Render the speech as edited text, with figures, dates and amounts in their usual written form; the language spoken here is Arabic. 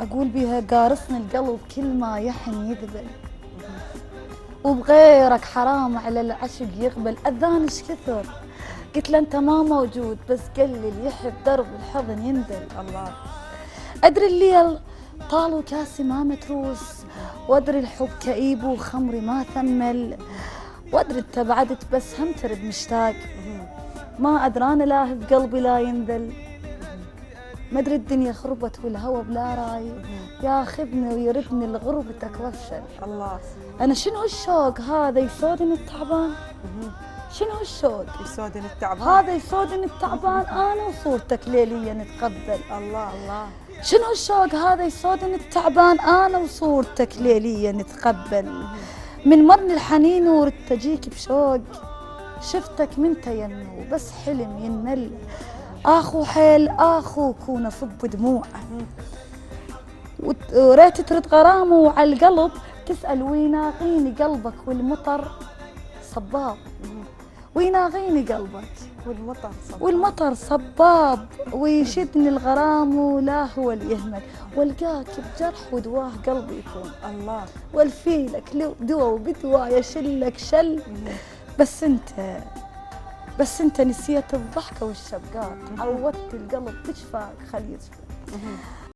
أقول بيها قارصني القلب كل ما يحن يذبل، وبغيرك حرام على العشق يقبل. أذان إيش كثر قلت له أنت ما موجود، بس قال لي اللي يحب درب الحضن ينذل. الله. أدري الليل طال وكاسي ما متروس، وأدري الحب كئيب وخمري ما ثمل، وأدري أنت بعدت بس هم ترد مشتاق، ما أدران لاهب بقلبي لا ينذل. ما أدري الدنيا خربت والهوى بلا راي، ياخذني ويردني لغربتك وافشل. الله. أنا شنو الشوق هذا يسودني التعبان؟ شنو الشوق؟ يسودني التعبان. هذا يسودني التعبان أنا وصورتك ليليا نتقبل. الله الله. شنو الشوق هذا يسودني التعبان أنا وصورتك ليليا نتقبل. من مرني الحنين وردت أجيك بشوق، شفتك من تيمو بس حلم ينمل. آخو حيل آخو كون أصب دموعه، وريت ترد غرامه وعلى القلب تسأل ويناغيني قلبك والمطر صباب. ويناغيني قلبك والمطر صباب، ويشدني الغرام ولا هو اللي يهمل. والقاك بجرح ودواه قلبي يكون. الله. والفيلك دوا وبدوا يشلك شل. بس انت نسيت الضحكة والشبقات، عودت القلب تشفاك خلي يشفى.